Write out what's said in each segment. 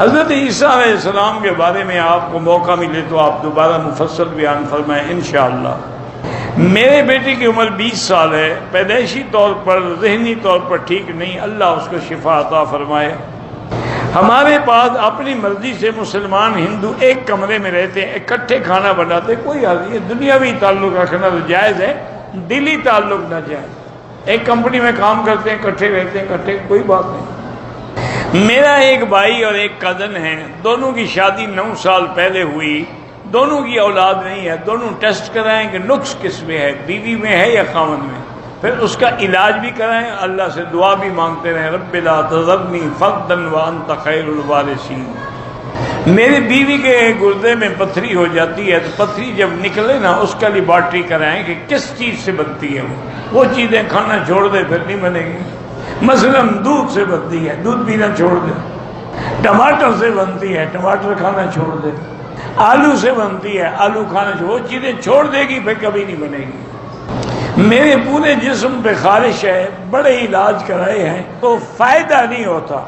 حضرت عیسیٰ علیہ السلام کے بارے میں آپ کو موقع ملے تو آپ دوبارہ مفصل بیان فرمائیں انشاءاللہ۔ میرے بیٹے کی عمر 20 سال ہے، پیدائشی طور پر ذہنی طور پر ٹھیک نہیں، اللہ اس کو شفا عطا فرمائے۔ ہمارے پاس اپنی مرضی سے مسلمان ہندو ایک کمرے میں رہتے ہیں، اکٹھے کھانا بناتے، کوئی حرج نہیں، دنیاوی تعلق رکھنا تو جائز ہے، دلی تعلق نہ جائز۔ ایک کمپنی میں کام کرتے ہیں، اکٹھے رہتے ہیں، اکٹھے، کوئی بات نہیں۔ میرا ایک بھائی اور ایک کزن ہے، دونوں کی شادی 9 سال پہلے ہوئی، دونوں کی اولاد نہیں ہے، دونوں ٹیسٹ کرائیں کہ نقص کس میں ہے، بیوی میں ہے یا خاوند میں، پھر اس کا علاج بھی کرائیں، اللہ سے دعا بھی مانگتے رہیں، رب لا تذرنی فردا وانت خیر الوارثین۔ میری بیوی کے گردے میں پتھری ہو جاتی ہے تو پتھری جب نکلے نا اس کا لیبارٹری کرائیں کہ کس چیز سے بنتی ہے، وہ چیزیں کھانا چھوڑ دے پھر نہیں بنے گی۔ مثلا دودھ سے بنتی ہے، دودھ پینا چھوڑ دے، ٹماٹر سے بنتی ہے، ٹماٹر کھانا چھوڑ دے، آلو سے بنتی ہے، آلو کھانا چھوڑ، وہ چیزیں چھوڑ دے گی پھر کبھی نہیں بنے گی۔ میرے پورے جسم پہ خارش ہے، بڑے علاج کرائے ہیں تو فائدہ نہیں ہوتا،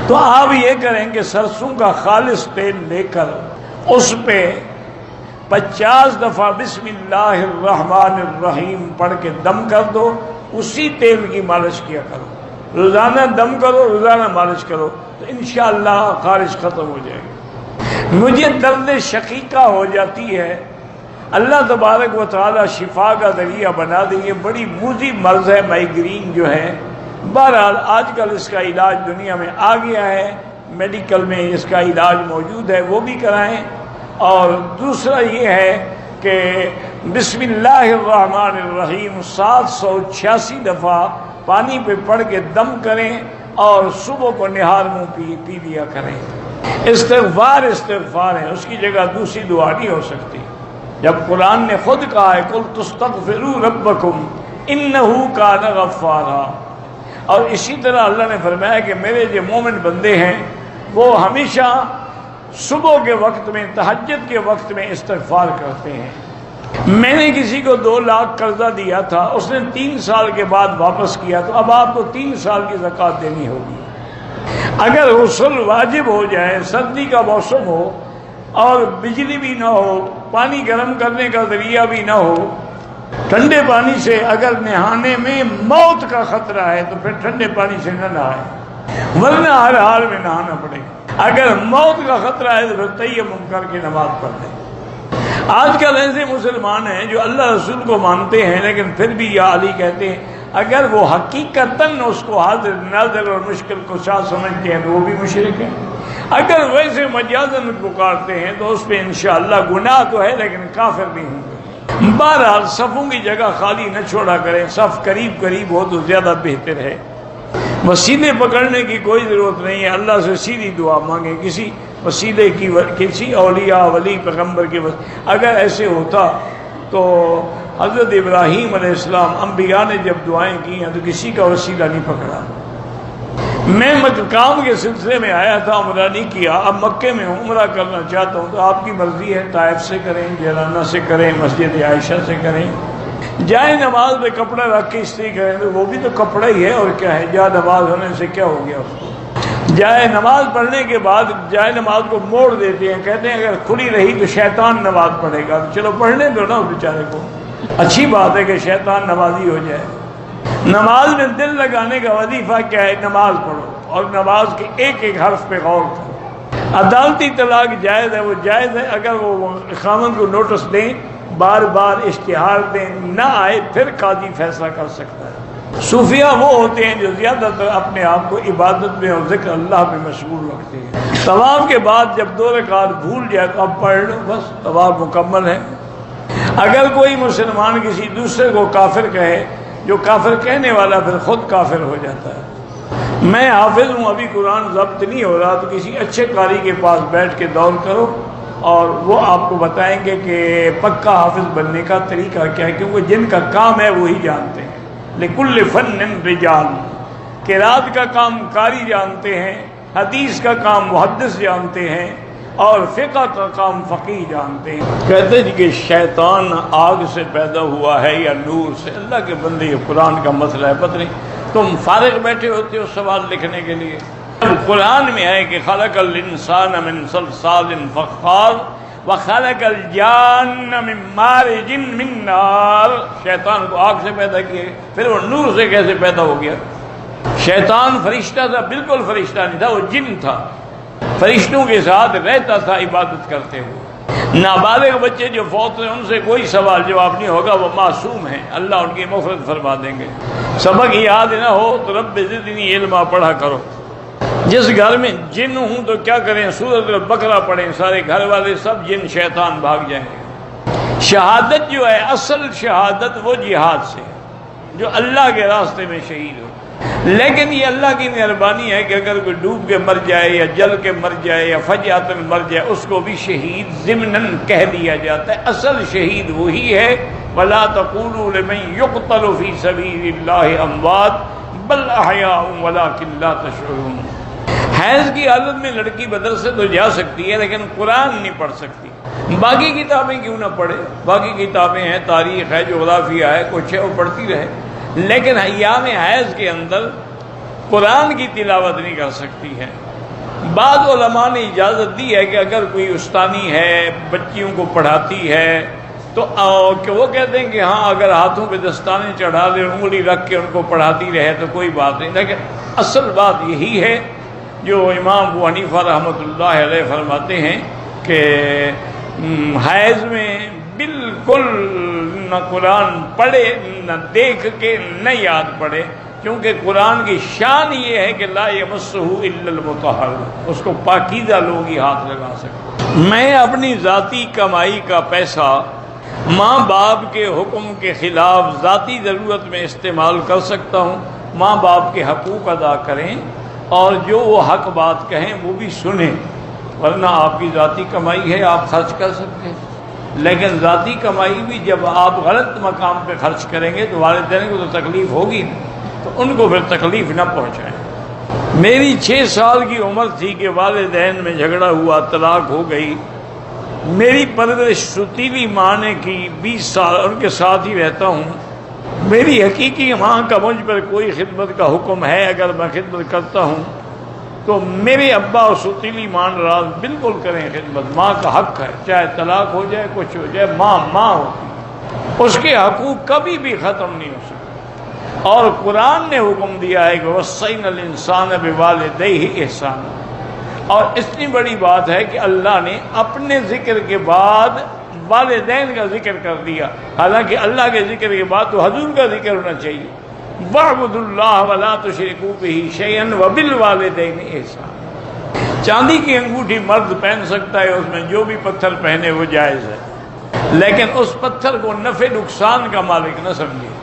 تو آپ یہ کریں کہ سرسوں کا خالص تیل لے کر اس پہ 50 دفعہ بسم اللہ الرحمن الرحیم پڑھ کے دم کر دو، اسی تیل کی مالش کیا کرو، روزانہ دم کرو، روزانہ مالش کرو تو انشاءاللہ خارش ختم ہو جائے گی۔ مجھے درد شقیقہ ہو جاتی ہے، اللہ تبارک و تعالی شفا کا ذریعہ بنا دے، یہ بڑی موذی مرض ہے مائیگرین جو ہے۔ بہرحال آج کل اس کا علاج دنیا میں آ گیا ہے، میڈیکل میں اس کا علاج موجود ہے، وہ بھی کرائیں۔ اور دوسرا یہ ہے کہ بسم اللہ الرحمن الرحیم 786 دفعہ پانی پہ پڑھ کے دم کریں اور صبح کو نہار منہ پی لیا کریں۔ استغفار ہے، اس کی جگہ دوسری دعا نہیں ہو سکتی۔ جب قرآن نے خود کہا ہے قل تستغفروا ربکم انہ کان غفارا، اور اسی طرح اللہ نے فرمایا کہ میرے جو مومن بندے ہیں وہ ہمیشہ صبح کے وقت میں، تہجد کے وقت میں استغفار کرتے ہیں۔ میں نے کسی کو 2 لاکھ قرضہ دیا تھا، اس نے 3 سال کے بعد واپس کیا، تو اب آپ کو 3 سال کی زکوٰۃ دینی ہوگی۔ اگر غسل واجب ہو جائے، سردی کا موسم ہو اور بجلی بھی نہ ہو، پانی گرم کرنے کا ذریعہ بھی نہ ہو، ٹھنڈے پانی سے اگر نہانے میں موت کا خطرہ ہے تو پھر ٹھنڈے پانی سے نہ نہائے، ورنہ ہر حال میں نہانا پڑے گا۔ اگر موت کا خطرہ ہے تو پھر تیمم کر کے نماز پڑھ لیں۔ آج کل ایسے مسلمان ہیں جو اللہ رسول کو مانتے ہیں لیکن پھر بھی یا علی کہتے ہیں، اگر وہ حقیقتاً اس کو حاضر ناظر اور مشکل کشا سمجھتے ہیں تو وہ بھی مشرک ہیں۔ اگر ویسے مجازاً پکارتے ہیں تو اس پہ انشاءاللہ گناہ تو ہے لیکن کافر نہیں ہوں گے۔ بہرحال صفوں کی جگہ خالی نہ چھوڑا کریں، صف قریب قریب ہو تو زیادہ بہتر ہے۔ وسیلے پکڑنے کی کوئی ضرورت نہیں ہے، اللہ سے سیدھی دعا مانگیں، کسی وسیلے کی، کسی اولیاء ولی پیغمبر کے اگر ایسے ہوتا تو حضرت ابراہیم علیہ السلام انبیاء نے جب دعائیں کی ہیں تو کسی کا وسیلہ نہیں پکڑا۔ میں کام کے سلسلے میں آیا تھا، عمرہ نہیں کیا، اب مکے میں عمرہ کرنا چاہتا ہوں، تو آپ کی مرضی ہے، طائف سے کریں، جیلانہ سے کریں، مسجد عائشہ سے کریں، جائے نماز میں کپڑا رکھ کے استری کریں تو وہ بھی تو کپڑا ہی ہے، اور کیا ہے، جا نماز ہونے سے کیا ہو گیا اس کو۔ جائے نماز پڑھنے کے بعد جائے نماز کو موڑ دیتے ہیں، کہتے ہیں اگر کھلی رہی تو شیطان نماز پڑھے گا، تو چلو پڑھنے دو نا بیچارے کو، اچھی بات ہے کہ شیطان نمازی ہو جائے۔ نماز میں دل لگانے کا وظیفہ کیا ہے، نماز پڑھو اور نماز کے ایک ایک حرف پہ غور کرو۔ عدالتی طلاق جائز ہے، وہ جائز ہے اگر وہ خاوند کو نوٹس دیں، بار بار اشتہار دیں، نہ آئے پھر قاضی فیصلہ کر سکتا ہے۔ صوفیہ وہ ہوتے ہیں جو زیادہ تر اپنے آپ کو عبادت میں اور ذکر اللہ میں مشغول رکھتے ہیں۔ طواف کے بعد جب 2 رکعت بھول جائے تو اب پڑھ لو، بس طواف مکمل ہے۔ اگر کوئی مسلمان کسی دوسرے کو کافر کہے، جو کافر کہنے والا پھر خود کافر ہو جاتا ہے۔ میں حافظ ہوں، ابھی قرآن ضبط نہیں ہو رہا، تو کسی اچھے قاری کے پاس بیٹھ کے دور کرو اور وہ آپ کو بتائیں گے کہ پکا حافظ بننے کا طریقہ کیا ہے، کیونکہ جن کا کام ہے وہی جانتے ہیں۔ لکل فن رجال، قرات کا کام قاری جانتے ہیں، حدیث کا کام محدث جانتے ہیں، اور فقہ کا کام فقیہ جانتے ہیں۔ کہتے ہیں کہ شیطان آگ سے پیدا ہوا ہے یا نور سے، اللہ کے بندے یہ قرآن کا مسئلہ ہے، پتہ نہیں تم فارغ بیٹھے ہوتے ہو سوال لکھنے کے لیے، قرآن میں ہے کہ خلق الانسان من صلصال فخار وخلق الجان من مارج من نار، شیطان کو آگ سے پیدا کیا، پھر وہ نور سے کیسے پیدا ہو گیا؟ شیطان فرشتہ تھا؟ بالکل فرشتہ نہیں تھا، وہ جن تھا، فرشتوں کے ساتھ رہتا تھا عبادت کرتے ہوئے۔ نابالغ بچے جو فوت ہوئے ان سے کوئی سوال جواب نہیں ہوگا، وہ معصوم ہیں، اللہ ان کی مغفرت فرما دیں گے۔ سبق یاد نہ ہو تو رب زدنی علما پڑھا کرو۔ جس گھر میں جن ہوں تو کیا کریں؟ سورۃ البقرہ پڑھیں، سارے گھر والے سب جن شیطان بھاگ جائیں گے۔ شہادت جو ہے، اصل شہادت وہ جہاد سے، جو اللہ کے راستے میں شہید ہو۔ لیکن یہ اللہ کی مہربانی ہے کہ اگر کوئی ڈوب کے مر جائے یا جل کے مر جائے یا فجأتاً مر جائے، اس کو بھی شہید ضمناً کہہ دیا جاتا ہے۔ اصل شہید وہی ہے، وَلَا تَقُولُوا لِمَن يُقْتَلُ فِي سَبِيلِ اللَّهِ أَمْوَاتٌ بَلْ أَحْيَاءٌ وَلَٰكِن لَّا تَشْعُرُونَ۔ حیض کی حالت میں لڑکی مدرسے تو جا سکتی ہے لیکن قرآن نہیں پڑھ سکتی۔ باقی کتابیں کیوں نہ پڑھے؟ باقی کتابیں ہیں، تاریخ ہے، جغرافیہ ہے، کچھ ہے، وہ پڑھتی رہے، لیکن ایام حیض کے اندر قرآن کی تلاوت نہیں کر سکتی ہے۔ بعض علماء نے اجازت دی ہے کہ اگر کوئی استانی ہے، بچیوں کو پڑھاتی ہے تو کہ وہ کہتے ہیں کہ ہاں اگر ہاتھوں پہ دستانے چڑھا دے، انگلی رکھ کے ان کو پڑھاتی رہے تو کوئی بات نہیں، لیکن اصل بات یہی ہے جو امام ابو حنیفہ رحمۃ اللہ علیہ فرماتے ہیں کہ حیض میں بالکل نہ قرآن پڑھے، نہ دیکھ کے، نہ یاد پڑھے، کیونکہ قرآن کی شان یہ ہے کہ لا یمسہ الا المطہر، اس کو پاکیزہ لوگ ہی ہاتھ لگا سکتے۔ میں اپنی ذاتی کمائی کا پیسہ ماں باپ کے حکم کے خلاف ذاتی ضرورت میں استعمال کر سکتا ہوں۔ ماں باپ کے حقوق ادا کریں اور جو وہ حق بات کہیں وہ بھی سنیں، ورنہ آپ کی ذاتی کمائی ہے، آپ خرچ کر سکتے ہیں، لیکن ذاتی کمائی بھی جب آپ غلط مقام پہ خرچ کریں گے تو والدین کو تو تکلیف ہوگی، تو ان کو پھر تکلیف نہ پہنچائیں۔ میری 6 سال کی عمر تھی کہ والدین میں جھگڑا ہوا، طلاق ہو گئی۔ میری پرورش ستیلی ماں نے کی، 20 سال ان کے ساتھ ہی رہتا ہوں۔ میری حقیقی ماں کا مجھ پر کوئی خدمت کا حکم ہے، اگر میں خدمت کرتا ہوں تو میرے ابا اور ستیلی ماں ناراض بالکل کریں خدمت، ماں کا حق ہے، چاہے طلاق ہو جائے، کچھ ہو جائے، ماں ماں ہوتی، اس کے حقوق کبھی بھی ختم نہیں ہو سکتے۔ اور قرآن نے حکم دیا ہے کہ وَصَّيْنَا الْإِنسَانَ بِوَالِدَيْهِ إِحْسَانًا، اور اتنی بڑی بات ہے کہ اللہ نے اپنے ذکر کے بعد والدین کا ذکر کر دیا، حالانکہ اللہ کے ذکر کے بعد تو حضور کا ذکر ہونا چاہیے۔ وَاعْبُدُوا اللَّهَ وَلَا تُشْرِكُوا بِهِ شَيْئًا وَبِالْوَالِدَيْنِ إِحْسَانًا۔ چاندی کی انگوٹھی مرد پہن سکتا ہے، اس میں جو بھی پتھر پہنے وہ جائز ہے، لیکن اس پتھر کو نفع نقصان کا مالک نہ سمجھے۔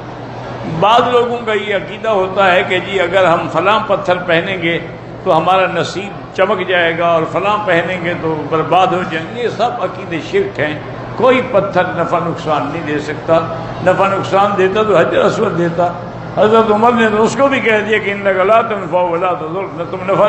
بعض لوگوں کا یہ عقیدہ ہوتا ہے کہ جی اگر ہم فلاں پتھر پہنیں گے تو ہمارا نصیب چمک جائے گا اور فلاں پہنیں گے تو برباد ہو جائیں گے۔ یہ سب عقیدے شرک ہیں۔ کوئی پتھر نفع نقصان نہیں دے سکتا، نفع نقصان دیتا تو حجر اسود دیتا۔ حضرت عمر نے تو اس کو بھی کہہ دیا کہ انک لا تنفع ولا تضر، نہ تم نفع